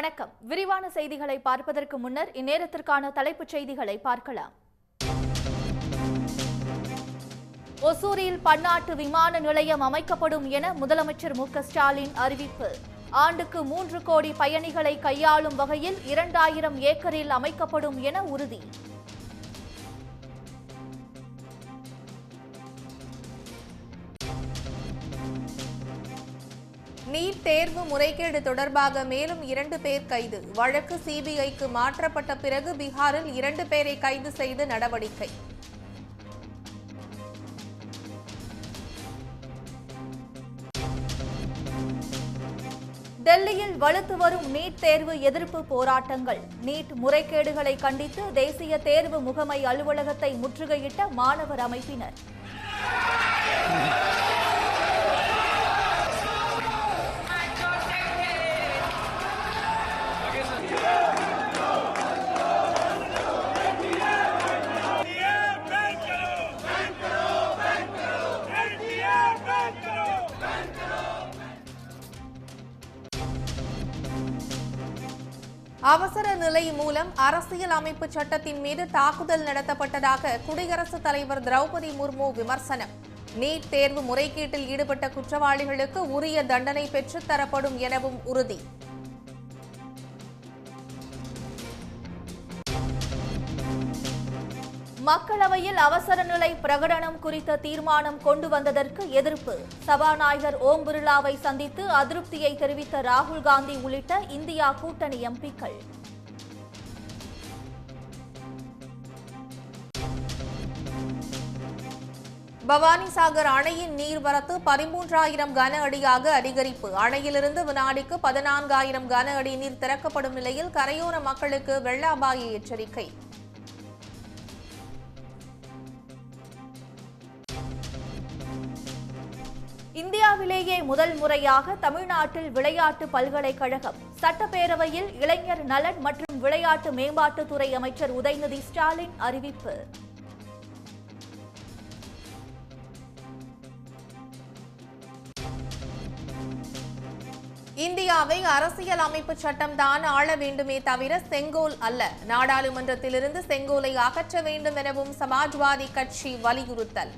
வணக்கம். விரிவான செய்திகளை பார்ப்பதற்கு முன்னர் இந்நேரத்திற்கான தலைப்புச் செய்திகளை பார்க்கலாம். ஒசூரில் பன்னாட்டு விமான நிலையம் அமைக்கப்படும் என முதலமைச்சர் மு.க.ஸ்டாலின் அறிவிப்பு. ஆண்டுக்கு 3 கோடி பயணிகளை கையாளும் வகையில் 2000 ஏக்கரில் அமைக்கப்படும் என உறுதி. நீட் தேர்வு முறைகேடு தொடர்பாக மேலும் 2 பேர் கைது. வழக்கு சிபிஐக்கு மாற்றப்பட்ட பிறகு பீகாரில் 2 பேரை கைது செய்து நடவடிக்கை. டெல்லியில் வலுத்து வரும் நீட் தேர்வு எதிர்ப்பு போராட்டங்கள். நீட் முறைகேடுகளை கண்டித்து தேசிய தேர்வு முகமை அலுவலகத்தை முற்றுகையிட்ட மாணவர் அமைப்பினர். அவசர நிலை மூலம் அரசியல் அமைப்பு சட்டத்தின் மீது தாக்குதல் நடத்தப்பட்டதாக குடியரசுத் தலைவர் திரௌபதி முர்மு விமர்சனம். நீட் தேர்வு முறைகேட்டில் ஈடுபட்ட குற்றவாளிகளுக்கு உரிய தண்டனை பெற்றுத் தரப்படும் எனவும் உறுதி. மக்களவையில் அவசர நிலை பிரகடனம் குறித்த தீர்மானம் கொண்டு வந்ததற்கு எதிர்ப்பு. சபாநாயகர் ஓம் பிர்லாவை சந்தித்து அதிருப்தியை தெரிவித்த ராகுல் காந்தி உள்ளிட்ட இந்தியா கூட்டணி எம்பிக்கள். பவானிசாகர் அணையின் நீர்வரத்து 13,000 கன அடியாக அதிகரிப்பு. அணையிலிருந்து வினாடிக்கு 14,000 கன அடி நீர் திறக்கப்படும் நிலையில் கரையோர மக்களுக்கு வெள்ள அபாய எச்சரிக்கை. இந்தியாவிலேயே முதல் முறையாக தமிழ்நாட்டில் விளையாட்டு பல்கலைக்கழகம். சட்டப்பேரவையில் இளைஞர் நலன் மற்றும் விளையாட்டு மேம்பாட்டுத்துறை அமைச்சர் உதயநிதி ஸ்டாலின் அறிவிப்பு. இந்தியாவை அரசியல் அமைப்பு சட்டம் தான் ஆள வேண்டுமே தவிர செங்கோல் அல்ல. நாடாளுமன்றத்திலிருந்து செங்கோலை அகற்ற வேண்டும் எனவும் சமாஜ்வாதி கட்சி வலியுறுத்தல்.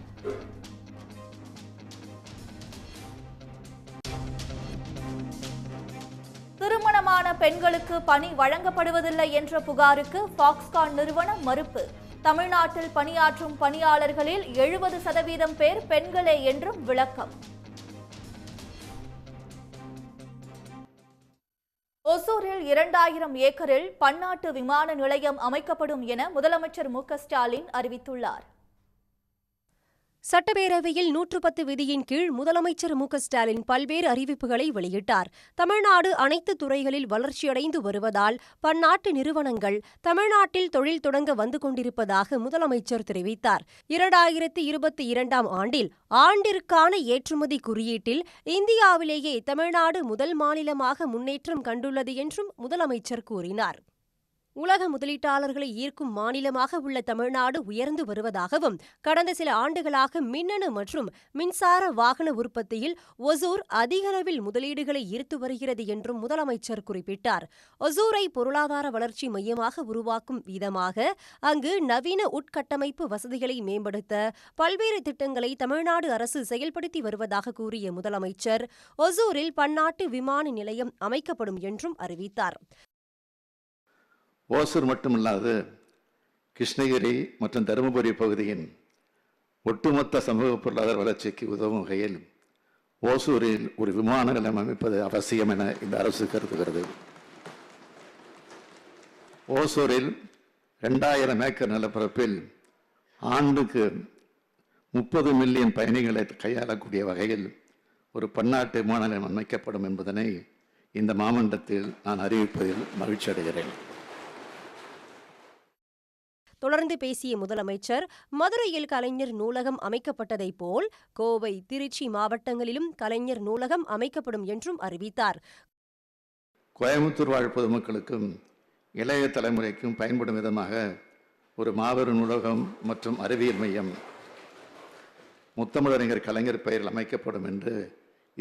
திருமணமான பெண்களுக்கு பணி வழங்கப்படுவதில்லை என்ற புகாருக்கு பாக்ஸ்கான் நிறுவனம் மறுப்பு. தமிழ்நாட்டில் பணியாற்றும் பணியாளர்களில் 70% பேர் பெண்களே என்றும் விளக்கம். ஒசூரில் 2000 ஏக்கரில் பன்னாட்டு விமான நிலையம் அமைக்கப்படும் என முதலமைச்சர் மு.க.ஸ்டாலின் அறிவித்துள்ளார். சட்டப்பேரவையில் 110 விதியின் கீழ் முதலமைச்சர் மு.க.ஸ்டாலின் பல்வேறு அறிவிப்புகளை வெளியிட்டார். தமிழ்நாடு அனைத்து துறைகளில் வளர்ச்சியடைந்து வருவதால் பன்னாட்டு நிறுவனங்கள் தமிழ்நாட்டில் தொழில் தொடங்க வந்து கொண்டிருப்பதாக முதலமைச்சர் தெரிவித்தார். 2022ஆம் ஆண்டில் ஆண்டிற்கான ஏற்றுமதி குறியீட்டில் இந்தியாவிலேயே தமிழ்நாடு முதல் மாநிலமாக முன்னேற்றம் கண்டுள்ளது என்றும் முதலமைச்சர் கூறினார். உலக முதலீட்டாளர்களை ஈர்க்கும் மாநிலமாக உள்ள தமிழ்நாடு உயர்ந்து வருவதாகவும் கடந்த சில ஆண்டுகளாக மின்னணு மற்றும் மின்சார வாகன உற்பத்தியில் ஒசூர் அதிகளவில் முதலீடுகளை ஈர்த்து வருகிறது என்றும் முதலமைச்சர் குறிப்பிட்டார். ஒசூரை பொருளாதார வளர்ச்சி மையமாக உருவாக்கும் விதமாக அங்கு நவீன உட்கட்டமைப்பு வசதிகளை மேம்படுத்த பல்வேறு திட்டங்களை தமிழ்நாடு அரசு செயல்படுத்தி வருவதாக கூறிய முதலமைச்சர் ஒசூரில் பன்னாட்டு விமான நிலையம் அமைக்கப்படும் என்றும் அறிவித்தார். ஓசூர் மட்டுமல்லாது கிருஷ்ணகிரி மற்றும் தருமபுரி பகுதியின் ஒட்டுமொத்த சமூக பொருளாதார வளர்ச்சிக்கு உதவும் வகையில் ஓசூரில் ஒரு விமான நிலையம் அமைப்பது அவசியம் என இந்த அரசு கருதுகிறது. ஓசூரில் 2000 ஏக்கர் நிலப்பரப்பில் ஆண்டுக்கு 30 மில்லியன் பயணிகளை கையாளக்கூடிய வகையில் ஒரு பன்னாட்டு விமான நிலையம் அமைக்கப்படும் என்பதனை இந்த மாமன்றத்தில் நான் அறிவிப்பதில் மகிழ்ச்சி அடைகிறேன். தொடர்ந்து பேசிய முதலமைச்சர் மதுரையில் கலைஞர் நூலகம் அமைக்கப்பட்டதைப் போல் கோவை, திருச்சி மாவட்டங்களிலும் கலைஞர் நூலகம் அமைக்கப்படும் என்றும் அறிவித்தார். கோயம்புத்தூர் வாழ் பொதுமக்களுக்கும் இளைய தலைமுறைக்கும் பயன்படும் விதமாக ஒரு மாபெரும் நூலகம் மற்றும் அறிவியல் மையம் முத்தமிழறிஞர் கலைஞர் பெயரில் அமைக்கப்படும் என்று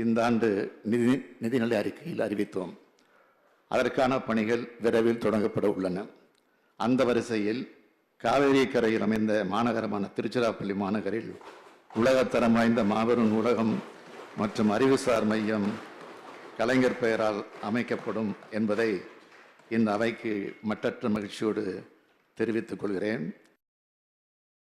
இந்த ஆண்டு நிதிநிலை அறிக்கையில் அறிவித்தோம். அதற்கான பணிகள் விரைவில் தொடங்கப்பட உள்ளன. அந்த வரிசையில் காவேரி கரையில் அமைந்த மாநகரமான திருச்சிராப்பள்ளி மாநகரில் உலகத்தரம் வாய்ந்த மாபெரும் நூலகம் மற்றும் அறிவுசார் மையம் கலைஞர் பெயரால் அமைக்கப்படும் என்பதை இந்த அவைக்கு மட்டற்ற மகிழ்ச்சியோடு தெரிவித்துக் கொள்கிறேன்.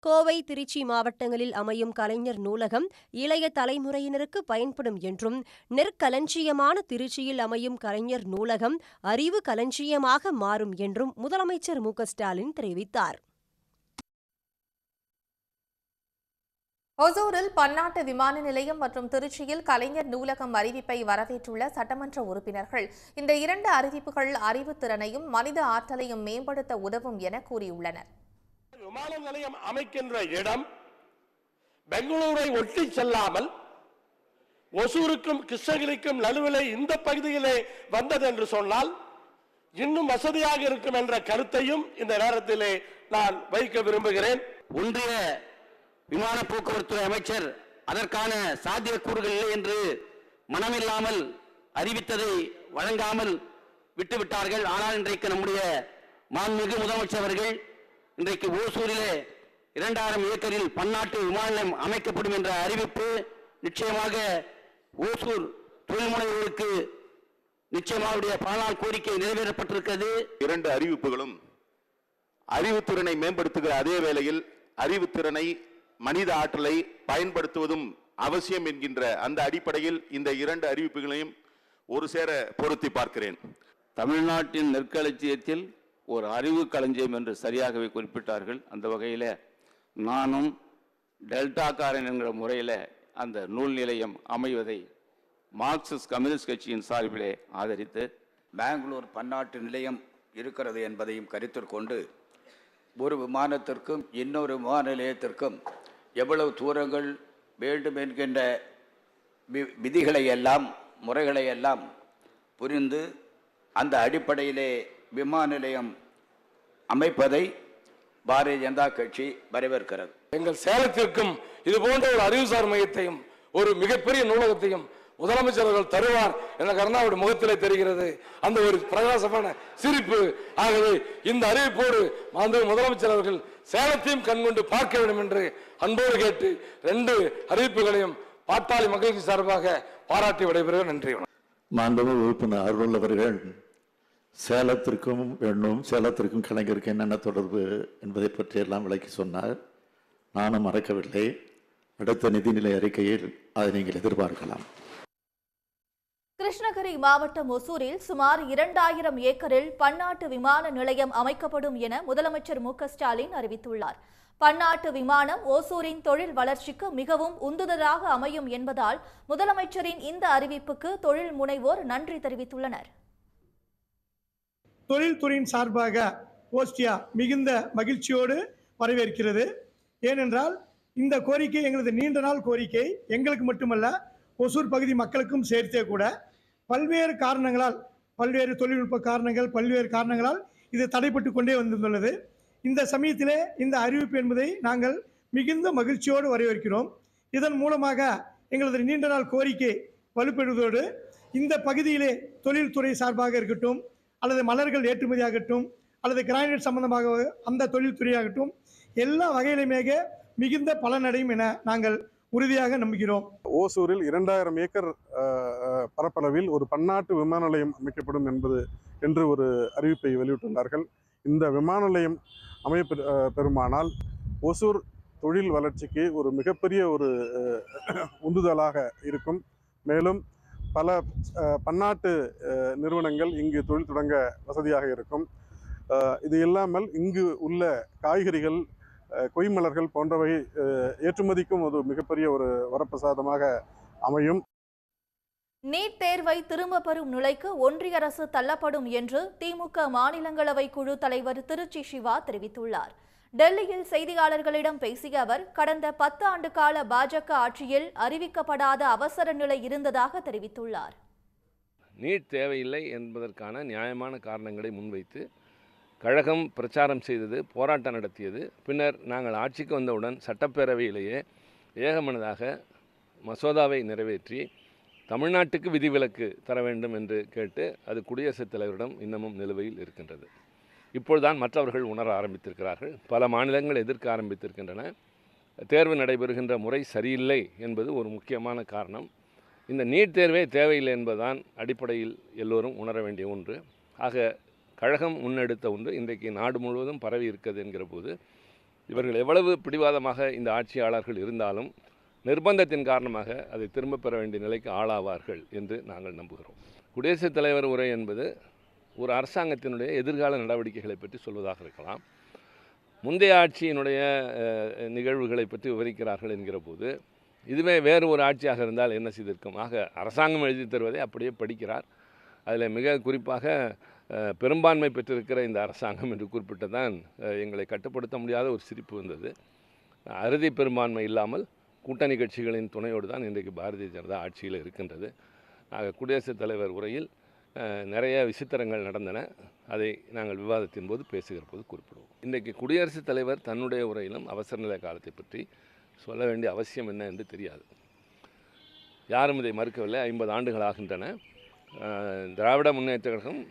கோவை, திருச்சி மாவட்டங்களில் அமையும் கலைஞர் நூலகம் இளைய தலைமுறையினருக்கு பயன்படும் என்றும், நெற்களஞ்சியமான திருச்சியில் அமையும் கலைஞர் நூலகம் அறிவு களஞ்சியமாக மாறும் என்றும் முதலமைச்சர் மு.க.ஸ்டாலின் தெரிவித்தார். ஒசூரில் பன்னாட்டு விமான நிலையம் மற்றும் திருச்சியில் கலைஞர் நூலகம் அறிவிப்பை வரவேற்றுள்ள சட்டமன்ற உறுப்பினர்கள் இந்த 2 அறிவிப்புகள் அறிவுத்திறனையும் மனித ஆற்றலையும் மேம்படுத்த உதவும் என கூறியுள்ளனர். விமான நிலையம் அமைக்கின்ற இடம் பெங்களூரை ஒட்டி செல்லாமல் ஒசூருக்கும் கிருஷ்ணகிரிக்கும் நடுவிலே இந்த பகுதியிலே வந்தது என்று சொன்னால் இன்னும் வசதியாக இருக்கும் என்ற கருத்தையும் இந்த நேரத்திலே நான் வைக்க விரும்புகிறேன். ஒன்றிய விமான போக்குவரத்துறை அமைச்சர் அதற்கான சாத்தியக்கூறுகள் இல்லை என்று மனமில்லாமல் அறிவித்ததை வழங்காமல் விட்டுவிட்டார்கள். ஆனால் இன்றைக்கு நம்முடைய மாண்புமிகு முதலமைச்சர் அவர்கள் இன்றைக்கு ஓசூரிலே 2000 ஏக்கரில் பன்னாட்டு விமான நிலையம் அமைக்கப்படும் என்ற அறிவிப்பு நிச்சயமாக ஓசூர் தொழில் முனைவோருக்கு நிச்சயமாக பல நாள் கோரிக்கை நிறைவேற்றப்பட்டிருக்கிறது. 2 அறிவிப்புகளும் அறிவுத்திறனை மேம்படுத்துகிற அதே வேளையில் அறிவுத்திறனை மனித ஆற்றலை பயன்படுத்துவதும் அவசியம் என்கின்ற அந்த அடிப்படையில் இந்த 2 அறிவிப்புகளையும் ஒரு சேர பொருத்தி பார்க்கிறேன். தமிழ்நாட்டின் நெற்களஞ்சியத்தில் ஒரு அறிவு களஞ்சியம் என்று சரியாகவே குறிப்பிட்டார்கள். அந்த வகையில் நானும் டெல்டாக்காரன் என்கிற முறையில் அந்த நூல் நிலையம் அமைவதை மார்க்சிஸ்ட் கம்யூனிஸ்ட் கட்சியின் சார்பிலே ஆதரித்து, பெங்களூர் பன்னாட்டு நிலையம் இருக்கிறது என்பதையும் கருத்தில் கொண்டு ஒரு விமானத்திற்கும் இன்னொரு விமான நிலையத்திற்கும் எவ்வளவு தூரங்கள் வேண்டும் என்கின்ற விதிகளை எல்லாம் முறைகளை எல்லாம் புரிந்து அந்த அடிப்படையிலே விமான நிலையம் அமைப்பதை பாரதிய ஜனதா கட்சி வரவேற்கிறது. எங்கள் சேலத்திற்கும் இது போன்ற ஒரு அறிவுசார் மையத்தையும் ஒரு மிகப்பெரிய நூலகத்தையும் முதலமைச்சர் அவர்கள் தருவார் என்ற கருணாவுடைய முகத்திலே தெரிகிறது அந்த ஒரு பிரகாசமான சிரிப்பு. ஆகவே இந்த அறிவிப்போடு முதலமைச்சர் அவர்கள் சேலத்தையும் கண்கொண்டு பார்க்க வேண்டும் என்று அன்போடு கேட்டு 2 அறிவிப்புகளையும் பாட்டாளி மகிழ்ச்சி சார்பாக பாராட்டி விடைபெறுகிறேன். நன்றி. மாண்புமிகு உறுப்பினர் அருள் அவர்கள் சேலத்திற்கும் வேண்டும், சேலத்திற்கும் கலைஞருக்கு என்னென்ன தொடர்பு என்பதை பற்றியெல்லாம் விளக்கி சொன்னார். நானும் மறக்கவில்லை. அடுத்த நிதிநிலை அறிக்கையில் அதை நீங்கள் எதிர்பார்க்கலாம். கிருஷ்ணகிரி மாவட்டம் ஒசூரில் சுமார் 2000 ஏக்கரில் பன்னாட்டு விமான நிலையம் அமைக்கப்படும் என முதலமைச்சர் மு.க.ஸ்டாலின் அறிவித்துள்ளார். பன்னாட்டு விமானம் ஓசூரின் தொழில் வளர்ச்சிக்கு மிகவும் உந்துதலாக அமையும் என்பதால் முதலமைச்சரின் இந்த அறிவிப்புக்கு தொழில் முனைவோர் நன்றி தெரிவித்துள்ளனர். தொழில்துறையின் சார்பாக ஓஸ்டியா மிகுந்த மகிழ்ச்சியோடு வரவேற்கிறது. ஏனென்றால் இந்த கோரிக்கை எங்களது நீண்ட நாள் கோரிக்கை. எங்களுக்கு மட்டுமல்ல, ஒசூர் பகுதி மக்களுக்கும் சேர்த்தே கூட பல்வேறு காரணங்களால், பல்வேறு தொழில்நுட்ப காரணங்கள், பல்வேறு காரணங்களால் இது தடைப்பட்டு கொண்டே வந்துள்ளது. இந்த சமயத்திலே இந்த அறிவிப்பு என்பதை நாங்கள் மிகுந்த மகிழ்ச்சியோடு வரவேற்கிறோம். இதன் மூலமாக எங்களது நீண்ட நாள் கோரிக்கை வலுப்பெறுவதோடு இந்த பகுதியிலே தொழில்துறை சார்பாக இருக்கட்டும், அல்லது மலர்கள் ஏற்றுமதியாகட்டும், அல்லது கிரானைட் சம்பந்தமாக அந்த தொழில்துறையாகட்டும், எல்லா வகையிலுமே மிகுந்த பலனடையும் என நாங்கள் உறுதியாக நம்புகிறோம். ஓசூரில் 2000 ஏக்கர் பரப்பளவில் ஒரு பன்னாட்டு விமான நிலையம் அமைக்கப்படும் என்று ஒரு அறிவிப்பை வெளியிட்டுள்ளார்கள். இந்த விமான நிலையம் பெறுமானால் ஒசூர் தொழில் வளர்ச்சிக்கு ஒரு மிகப்பெரிய ஒரு உந்துதலாக இருக்கும். மேலும் பல பன்னாட்டு நிறுவனங்கள் இங்கு தொழில் தொடங்க வசதியாக இருக்கும். இது இல்லாமல் இங்கு உள்ள காய்கறிகள், கொய்மலர்கள் போன்றவை ஏற்றுமதிக்கும் ஒரு மிகப்பெரிய ஒரு வரப்பிரசாதமாக அமையும். நீட் தேர்வை திரும்ப பெறும் நிலைக்கு ஒன்றிய அரசு தள்ளப்படும் என்று திமுக மாநிலங்களவை குழு தலைவர் திருச்சி சிவா தெரிவித்துள்ளார். டெல்லியில் செய்தியாளர்களிடம் பேசிய அவர், கடந்த 10 ஆண்டு கால பாஜக ஆட்சியில் அறிவிக்கப்படாத அவசர நிலை இருந்ததாக தெரிவித்துள்ளார். நீட் தேவையில்லை என்பதற்கான நியாயமான காரணங்களை முன்வைத்து கழகம் பிரச்சாரம் செய்தது, போராட்டம் நடத்தியது. பின்னர் நாங்கள் ஆட்சிக்கு வந்தவுடன் சட்டப்பேரவையிலேயே ஏகமனதாக மசோதாவை நிறைவேற்றி தமிழ்நாட்டுக்கு விதிவிலக்கு தர வேண்டும் என்று கேட்டு அது குடியரசுத் தலைவரிடம் இன்னமும் நிலுவையில் இருக்கின்றது. இப்பொழுதுதான் மற்றவர்கள் உணர ஆரம்பித்திருக்கிறார்கள். பல மாநிலங்கள் எதிர்க்க ஆரம்பித்திருக்கின்றன. தேர்வு நடைபெறுகின்ற முறை சரியில்லை என்பது ஒரு முக்கியமான காரணம். இந்த நீட் தேர்வே தேவையில்லை என்பதுதான் அடிப்படையில் எல்லோரும் உணர வேண்டிய ஒன்று. ஆக கழகம் முன்னெடுத்த ஒன்று இன்றைக்கு நாடு முழுவதும் பரவி இருக்கிறது என்கிற போது இவர்கள் எவ்வளவு பிடிவாதமாக இந்த ஆட்சியாளர்கள் இருந்தாலும் நிர்பந்தத்தின் காரணமாக அதை திரும்பப் பெற வேண்டிய நிலைக்கு ஆளாவார்கள் என்று நாங்கள் நம்புகிறோம். குடியரசுத் தலைவர் உரை என்பது ஒரு அரசாங்கத்தினுடைய எதிர்கால நடவடிக்கைகளை பற்றி சொல்வதாக இருக்கலாம். முந்தைய ஆட்சியினுடைய நிகழ்வுகளை பற்றி விவரிக்கிறார்கள் என்கிற போது இதுவே வேறு ஒரு ஆட்சியாக இருந்தால் என்ன செய்திருக்கும்? ஆக அரசாங்கம் எழுதி தருவதை அப்படியே படிக்கிறார். அதில் மிக குறிப்பாக பெரும்பான்மை பெற்றிருக்கிற இந்த அரசாங்கம் என்று குறிப்பிட்டதான் எங்களை கட்டுப்படுத்த முடியாத ஒரு சிரிப்பு வந்தது. அறுதி பெரும்பான்மை இல்லாமல் கூட்டணி கட்சிகளின் துணையோடு தான் இன்றைக்கு பாரதிய ஜனதா ஆட்சியில் இருக்கின்றது. குடியரசுத் தலைவர் உரையில் நிறைய விசித்திரங்கள் நடந்தன. அதை நாங்கள் விவாதத்தின் போது பேசுகிற போது குறிப்பிடுவோம். இன்றைக்கு குடியரசுத் தலைவர் தன்னுடைய உரையிலும் அவசர நிலை காலத்தை பற்றி சொல்ல வேண்டிய அவசியம் என்ன என்று தெரியாது. யாரும் இதை மறுக்கவில்லை. 50 ஆண்டுகள் ஆகின்றன. திராவிட முன்னேற்ற கழகம்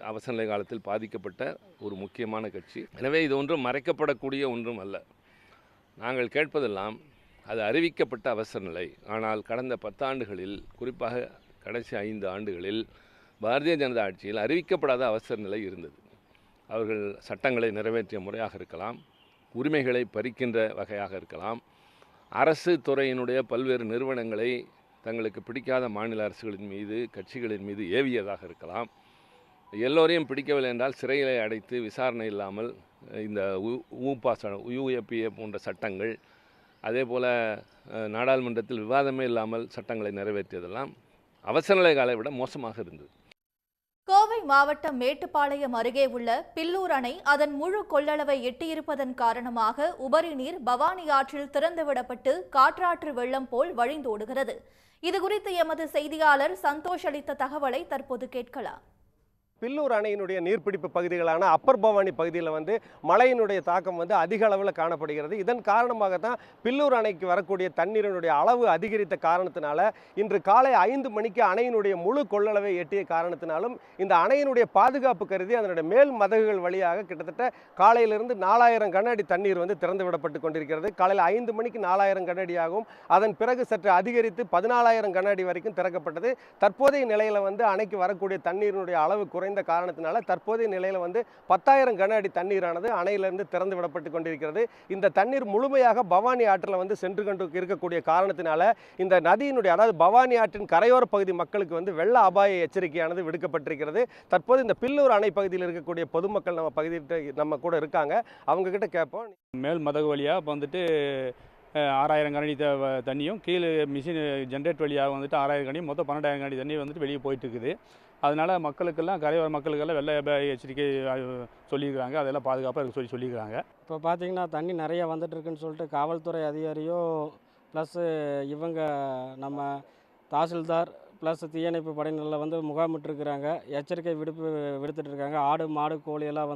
அவசர நிலை காலத்தில் பாதிக்கப்பட்ட ஒரு முக்கியமான கட்சி. எனவே இது ஒன்றும் மறைக்கப்படக்கூடிய ஒன்றும் அல்ல. நாங்கள் கேட்பதெல்லாம் அது அறிவிக்கப்பட்ட அவசர நிலை. ஆனால் கடந்த 10 ஆண்டுகளில், குறிப்பாக கடைசி 5 ஆண்டுகளில் பாரதிய ஜனதா ஆட்சியில் அறிவிக்கப்படாத அவசர நிலை இருந்தது. அவர்கள் சட்டங்களை நிறைவேற்றிய முறையாக இருக்கலாம், உரிமைகளை பறிக்கின்ற வகையாக இருக்கலாம், அரசு துறையினுடைய பல்வேறு நிறுவனங்களை தங்களுக்கு பிடிக்காத மாநில அரசுகளின் மீது, கட்சிகளின் மீது ஏவியதாக இருக்கலாம். எல்லோரையும் பிடிக்கவில்லை என்றால் சிறையிலே அடைத்து விசாரணை இல்லாமல் இந்த UAPA போன்ற சட்டங்கள், அதே போல் நாடாளுமன்றத்தில் விவாதமே இல்லாமல் சட்டங்களை நிறைவேற்றியதெல்லாம் அவசர நிலை காலை விட மோசமாக இருந்தது. கோவை மாவட்டம் மேட்டுப்பாளையம் அருகே உள்ள பில்லூர் அணை அதன் முழு கொள்ளளவை எட்டியிருப்பதன் காரணமாக உபரி நீர் பவானி ஆற்றில் திறந்துவிடப்பட்டு காற்றாற்று வெள்ளம் போல் வழிந்தோடுகிறது. இதுகுறித்து எமது செய்தியாளர் சந்தோஷ் அளித்த தகவலை தற்போது கேட்கலாம். பில்லூர் அணையினுடைய நீர்பிடிப்பு பகுதிகளான அப்பர் பவானி பகுதியில் மழையினுடைய தாக்கம் அதிக அளவில் காணப்படுகிறது. இதன் காரணமாக தான் பில்லூர் அணைக்கு வரக்கூடிய தண்ணீரினுடைய அளவு அதிகரித்த காரணத்தினால இன்று காலை 5 மணிக்கு அணையினுடைய முழு கொள்ளளவை எட்டிய காரணத்தினாலும் இந்த அணையினுடைய பாதுகாப்பு கருதி அதனுடைய மேல் மதகுகள் வழியாக கிட்டத்தட்ட காலையிலிருந்து 4000 கன அடி தண்ணீர் திறந்து விடப்பட்டு கொண்டிருக்கிறது. காலையில் 5 மணிக்கு 4000 கன அடியாகவும் அதன் பிறகு சற்று அதிகரித்து 14000 கன அடி வரைக்கும் திறக்கப்பட்டது. தற்போதைய நிலையில் அணைக்கு வரக்கூடிய தண்ணீரினுடைய அளவு குறைந்த காரணத்தினால தற்போதைய நிலையில் 10,000 கன அடி தண்ணீரானது அணையிலிருந்து திறந்து விடப்பட்டு கொண்டிருக்கிறது. இந்த தண்ணீர் முழுமையாக பவானி ஆற்றில் சென்று கொண்டு இருக்கக்கூடிய காரணத்தினால இந்த நதியினுடைய, அதாவது பவானி ஆற்றின் கரையோர பகுதி மக்களுக்கு வெள்ள அபாய எச்சரிக்கையானது விடுக்கப்பட்டிருக்கிறது. தற்போது இந்த பில்லூர் அணை பகுதியில் இருக்கக்கூடிய பொதுமக்கள் நம்ம கூட இருக்காங்க. அவங்க கிட்ட கேட்போம். மேல் மதகு வழியாக இப்போ 6000 கனஅடி தண்ணியும் கீழே மிஷின் ஜென்ரேட் வழியாக 6000 கனடி, மொத்தம் 12,000 கனடி தண்ணி வெளியே போயிட்டு இருக்குது. அதனால் மக்களுக்கெல்லாம், கரையோர மக்களுக்கெல்லாம் வெள்ள அபாய எச்சரிக்கை சொல்லியிருக்கிறாங்க. அதெல்லாம் பாதுகாப்பாக இருக்க சொல்லியிருக்கிறாங்க. இப்போ பார்த்திங்கன்னா தண்ணி நிறையா வந்துட்டுருக்குன்னு சொல்லிட்டு காவல்துறை அதிகாரியோ ப்ளஸ்ஸு இவங்க நம்ம தாசில்தார் ப்ளஸ் தீயணைப்பு படையினரில் முகாமிட்டுருக்குறாங்க. எச்சரிக்கை விடுத்துட்டு இருக்காங்க. ஆடு மாடு கோழியெல்லாம்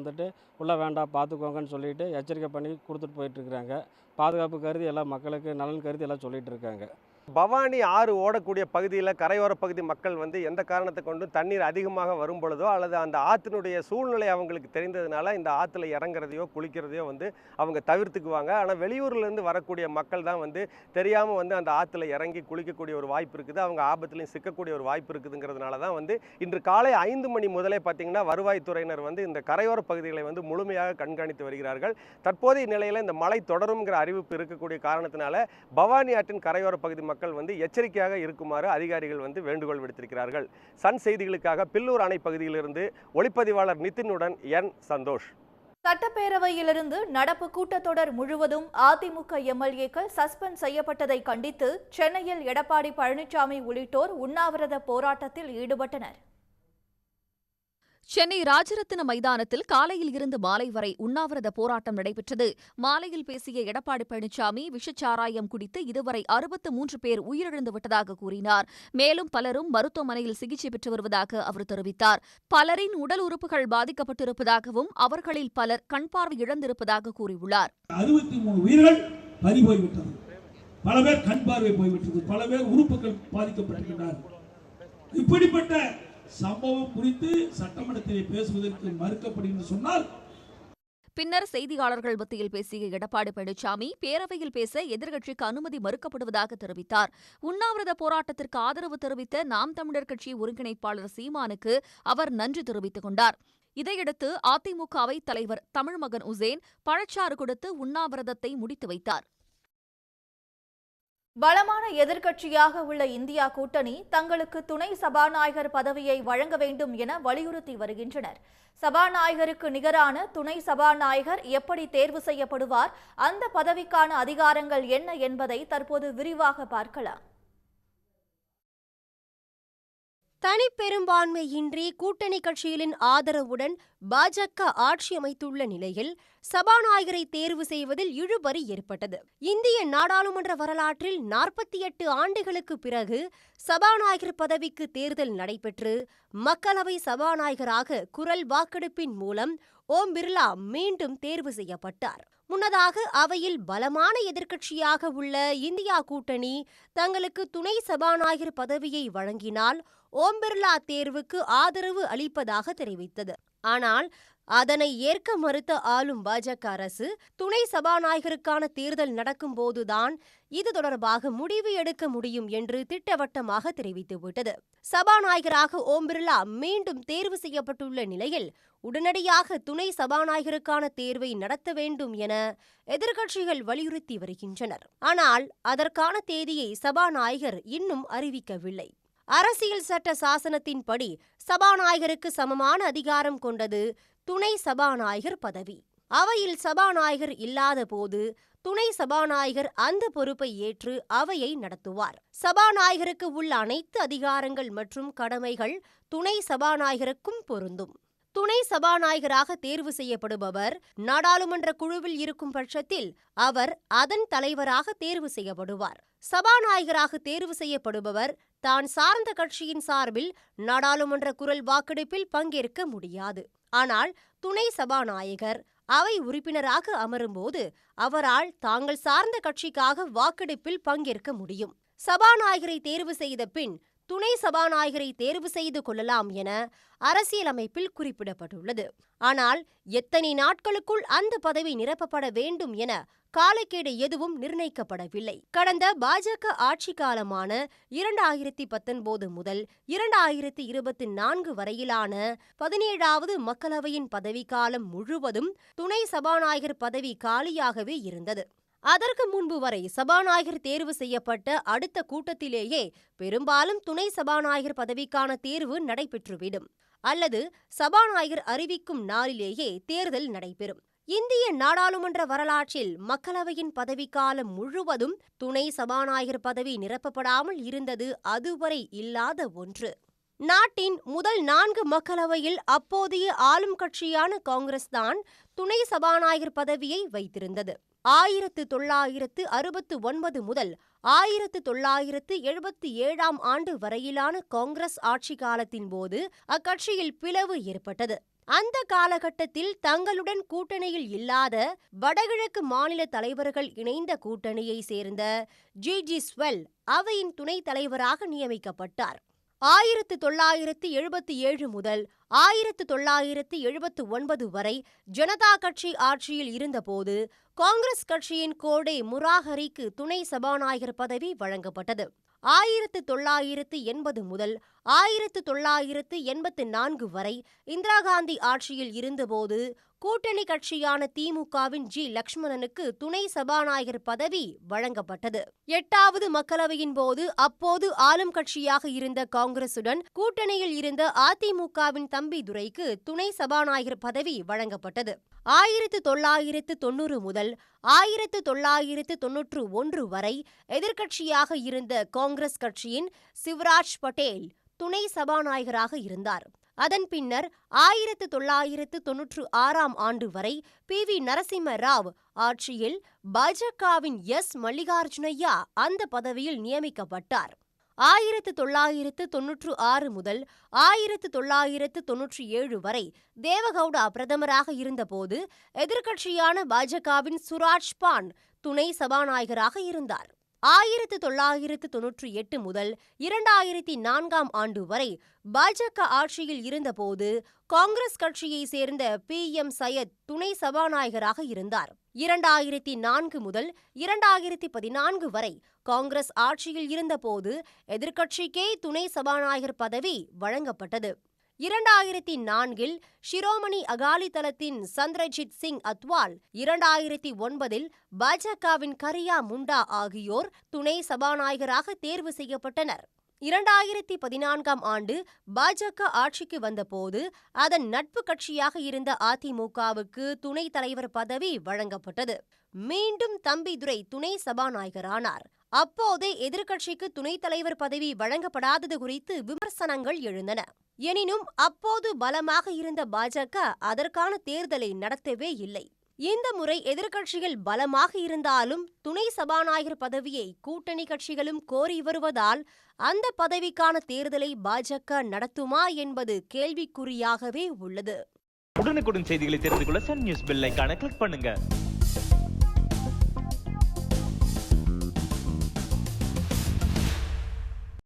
உள்ளே வேண்டாம் பார்த்துக்கோங்கன்னு சொல்லிட்டு எச்சரிக்கை பண்ணி கொடுத்துட்டு போயிட்டுருக்குறாங்க. பாதுகாப்பு கருதி எல்லாம் மக்களுக்கு நலன் கருதி எல்லாம் சொல்லிகிட்டு இருக்காங்க. பவானி ஆறு ஓடக்கூடிய பகுதியில் கரையோர பகுதி மக்கள் எந்த காரணத்தை கொண்டு தண்ணீர் அதிகமாக வரும் பொழுதோ அல்லது அந்த ஆற்றினுடைய சூழ்நிலை அவங்களுக்கு தெரிந்ததுனால இந்த ஆற்றுல இறங்குறதையோ குளிக்கிறதையோ அவங்க தவிர்த்துக்குவாங்க. ஆனால் வெளியூர்லேருந்து வரக்கூடிய மக்கள் தான் தெரியாமல் அந்த ஆற்றுல இறங்கி குளிக்கக்கூடிய ஒரு வாய்ப்பு இருக்குது. அவங்க ஆபத்துலையும் சிக்கக்கூடிய ஒரு வாய்ப்பு இருக்குதுங்கிறதுனால தான் இன்று காலை 5 மணி முதலே பார்த்திங்கன்னா வருவாய்த்துறையினர் இந்த கரையோர பகுதிகளை முழுமையாக கண்காணித்து வருகிறார்கள். தற்போதைய நிலையில் இந்த மழை தொடரும்ங்கிற அறிவிப்பு இருக்கக்கூடிய காரணத்தினால பவானி ஆற்றின் கரையோர பகுதி மக்கள் எச்சரிக்கையாக இருக்குமாறு அதிகாரிகள் வேண்டுகோள் விடுத்திருக்கிறார்கள். சன் செய்திகளுக்காக பில்லூர் அணை பகுதியிலிருந்து ஒளிப்பதிவாளர் நிதினுடன் என் சந்தோஷ். சட்டப்பேரவையிலிருந்து நடப்பு கூட்டத்தொடர் முழுவதும் அதிமுக எம்எல்ஏக்கள் சஸ்பெண்ட் செய்யப்பட்டதை கண்டித்து சென்னையில் எடப்பாடி பழனிசாமி உள்ளிட்டோர் உண்ணாவிரத போராட்டத்தில் ஈடுபட்டனர். சென்னை ராஜரத்தின மைதானத்தில் காலையில் இருந்து மாலை வரை உண்ணாவிரத போராட்டம் நடைபெற்றது. மாலையில் பேசிய எடப்பாடி பழனிசாமி விஷச்சாராயம் குடித்து இதுவரை 63 பேர் உயிரிழந்துவிட்டதாக கூறினார். மேலும் பலரும் மருத்துவமனையில் சிகிச்சை பெற்று வருவதாக அவர் தெரிவித்தார். பலரின் உடல் உறுப்புகள் பாதிக்கப்பட்டிருப்பதாகவும் அவர்களில் பலர் கண் பார்வை இழந்திருப்பதாக கூறியுள்ளார். 63 உயிர்கள் பறி போய்விட்டது. பல பேர் கண் பார்வை போய்விட்டது. பல பேர் உறுப்புகள் பாதிக்கப்பட்டிருக்கிறார்கள். இப்படிப்பட்ட சம்பவம் குறித்து சட்டமன்றத்திலே பேசுவதற்கு மறுக்கப்படுகிறது சொன்னால். பின்னர் செய்தியாளர்கள் மத்தியில் பேசிய எடப்பாடி பழனிசாமி பேரவையில் பேச எதிர்க்கட்சிக்கு அனுமதி மறுக்கப்படுவதாக தெரிவித்தார். உண்ணாவிரத போராட்டத்திற்கு ஆதரவு தெரிவித்த நாம் தமிழர் கட்சி ஒருங்கிணைப்பாளர் சீமானுக்கு அவர் நன்றி தெரிவித்துக் கொண்டார். இதையடுத்து அதிமுக அவைத் தலைவர் தமிழ்மகன் உசேன் பழச்சாறு கொடுத்து உண்ணாவிரதத்தை முடித்து வைத்தார். பலமான எதிர்க்கட்சியாக உள்ள இந்தியா கூட்டணி தங்களுக்கு துணை சபாநாயகர் பதவியை வழங்க வேண்டும் என வலியுறுத்தி வருகின்றனர். சபாநாயகருக்கு நிகரான துணை சபாநாயகர் எப்படி தேர்வு செய்யப்படுவார், அந்த பதவிக்கான அதிகாரங்கள் என்ன என்பதை தற்போது விரிவாக பார்க்கலாம். தனிப்பெரும்பான்மையின்றி கூட்டணி கட்சிகளின் ஆதரவுடன் பாஜக ஆட்சி அமைத்துள்ள நிலையில் சபாநாயகரை தேர்வு செய்வதில் இழுபறி ஏற்பட்டது. இந்திய நாடாளுமன்ற வரலாற்றில் 48 ஆண்டுகளுக்கு பிறகு சபாநாயகர் பதவிக்கு தேர்தல் நடைபெற்று மக்களவை சபாநாயகராக குரல் வாக்கெடுப்பின் மூலம் ஓம் பிர்லா மீண்டும் தேர்வு செய்யப்பட்டார். முன்னதாக அவையில் பலமான எதிர்க்கட்சியாக உள்ள இந்தியா கூட்டணி தங்களுக்கு துணை சபாநாயகர் பதவியை வழங்கினால் ஓம் பிர்லா தேர்வுக்கு ஆதரவு அளிப்பதாக தெரிவித்தது. ஆனால் அதனை ஏற்க மறுத்த ஆளும் பாஜக அரசு துணை சபாநாயகருக்கான தேர்தல் நடக்கும்போதுதான் இது தொடர்பாக முடிவு எடுக்க முடியும் என்று திட்டவட்டமாக தெரிவித்துவிட்டது. சபாநாயகராக ஓம் பிர்லா மீண்டும் தேர்வு செய்யப்பட்டுள்ள நிலையில் உடனடியாக துணை சபாநாயகருக்கான தேர்வை நடத்த வேண்டும் என எதிர்க்கட்சிகள் வலியுறுத்தி வருகின்றனர். ஆனால் அதற்கான தேதியை சபாநாயகர் இன்னும் அறிவிக்கவில்லை. அரசியல் சட்ட சாசனத்தின்படி சபாநாயகருக்கு சமமான அதிகாரம் கொண்டது துணை சபாநாயகர் பதவி. அவையில் சபாநாயகர் இல்லாத போது துணை சபாநாயகர் அந்த பொறுப்பை ஏற்று அவையை நடத்துவார். சபாநாயகருக்கு உள்ள அனைத்து அதிகாரங்கள் மற்றும் கடமைகள் துணை சபாநாயகருக்கும் பொருந்தும். துணை சபாநாயகராக தேர்வு செய்யப்படுபவர் நாடாளுமன்ற குழுவில் இருக்கும் பட்சத்தில் அவர் அதன் தலைவராக தேர்வு செய்யப்படுவார். சபாநாயகராக தேர்வு செய்யப்படுபவர் தான் சார்ந்த கட்சியின் சார்பில் நாடாளுமன்ற குரல் வாக்கெடுப்பில் பங்கேற்க முடியாது. ஆனால் துணை சபாநாயகர் அவை உறுப்பினராக அமரும்போது அவரால் தாங்கள் சார்ந்த கட்சிக்காக வாக்கெடுப்பில் பங்கேற்க முடியும். சபாநாயகரை தேர்வு செய்த பின் துணை சபாநாயகரை தேர்வு செய்து கொள்ளலாம் என அரசியலமைப்பில் குறிப்பிடப்பட்டுள்ளது. ஆனால் எத்தனை நாட்களுக்குள் அந்த பதவி நிரப்பப்பட வேண்டும் என காலக்கெடு எதுவும் நிர்ணயிக்கப்படவில்லை. கடந்த பாஜக ஆட்சி காலமான 2019 முதல் 2024 வரையிலான 17வது மக்களவையின் பதவிக்காலம் முழுவதும் துணை சபாநாயகர் பதவி காலியாகவே இருந்தது. அதற்கு முன்பு வரை சபாநாயகர் தேர்வு செய்யப்பட்ட அடுத்த கூட்டத்திலேயே பெரும்பாலும் துணை சபாநாயகர் பதவிக்கான தேர்வு நடைபெற்றுவிடும், அல்லது சபாநாயகர் அறிவிக்கும் நாளிலேயே தேர்தல் நடைபெறும். இந்திய நாடாளுமன்ற வரலாற்றில் மக்களவையின் பதவிக்காலம் முழுவதும் துணை சபாநாயகர் பதவி நிரப்பப்படாமல் இருந்தது அதுவரை இல்லாத ஒன்று. நாட்டின் முதல் 4 மக்களவையில் அப்போதைய ஆளும் கட்சியான காங்கிரஸ் தான் துணை சபாநாயகர் பதவியை வைத்திருந்தது. 1969 முதல் 1977 ஆண்டு வரையிலான காங்கிரஸ் ஆட்சி காலத்தின் போது அக்கட்சியில் பிளவு ஏற்பட்டது. அந்த காலகட்டத்தில் தங்களுடன் கூட்டணியில் இல்லாத வடகிழக்கு மாநில தலைவர்கள் இணைந்த கூட்டணியை சேர்ந்த ஜி ஸ்வெல் அவையின் துணைத் தலைவராக நியமிக்கப்பட்டார். 1977 முதல் 1979 வரை ஜனதா கட்சி ஆட்சியில் இருந்தபோது காங்கிரஸ் கட்சியின் கோடே முராஹரிக்கு துணை சபாநாயகர் பதவி வழங்கப்பட்டது. 1980 முதல் 1984 வரை இந்திரா காந்தி ஆட்சியில் இருந்தபோது கூட்டணி கட்சியான திமுகவின் ஜி லட்சுமணனுக்கு துணை சபாநாயகர் பதவி வழங்கப்பட்டது. 8வது மக்களவையின் போது அப்போது ஆளும் கட்சியாக இருந்த காங்கிரசுடன் கூட்டணியில் இருந்த அதிமுகவின் தம்பி துரைக்கு துணை சபாநாயகர் பதவி வழங்கப்பட்டது. 1990 முதல் 1991 வரை எதிர்க்கட்சியாக இருந்த காங்கிரஸ் கட்சியின் சிவராஜ் பட்டேல் துணை சபாநாயகராக இருந்தார். அதன் பின்னர் 1996 ஆண்டு வரை PV நரசிம்ம ராவ் ஆட்சியில் பாஜகவின் எஸ் மல்லிகார்ஜுனையா அந்த பதவியில் நியமிக்கப்பட்டார். 1996 முதல் 1997 வரை தேவகவுடா பிரதமராக இருந்தபோது எதிர்க்கட்சியான பாஜகவின் சுராஜ் பான் துணை சபாநாயகராக இருந்தார். 1998 முதல் 2004ஆம் ஆண்டு வரை பாஜக ஆட்சியில் இருந்தபோது காங்கிரஸ் கட்சியை சேர்ந்த PM சையத் துணை சபாநாயகராக இருந்தார். 2004 முதல் 2014 வரை காங்கிரஸ் ஆட்சியில் இருந்தபோது எதிர்க்கட்சிக்கே துணை சபாநாயகர் பதவி வழங்கப்பட்டது. 2004இல் ஷிரோமணி அகாலி தளத்தின் சந்திரஜித் சிங் அத்வால், 2009இல் பாஜகவின் கரியா முண்டா ஆகியோர் துணை சபாநாயகராக தேர்வு செய்யப்பட்டனர். 2014ஆம் ஆண்டு பாஜக ஆட்சிக்கு வந்தபோது அதன் நட்பு கட்சியாக இருந்த அதிமுகவுக்கு துணைத் தலைவர் பதவி வழங்கப்பட்டது. மீண்டும் தம்பிதுரை துணை சபாநாயகரானார். அப்போதே எதிர்க்கட்சிக்கு துணைத் தலைவர் பதவி வழங்கப்படாதது குறித்து விமர்சனங்கள் எழுந்தன. எனினும் அப்போது பலமாக இருந்த பாஜக அதற்கான தேர்தலை நடத்தவே இல்லை. இந்த முறை எதிர்க்கட்சிகள் பலமாக இருந்தாலும் துணை சபாநாயகர் பதவியை கூட்டணி கட்சிகளும் கோரி வருவதால் அந்த பதவிக்கான தேர்தலை பாஜக நடத்துமா என்பது கேள்விக்குறியாகவே உள்ளது. உடனுக்குடன் செய்திகளை தெரிந்து கொள்ள சன் நியூஸ் பெல் ஐகானை கிளிக் பண்ணுங்க.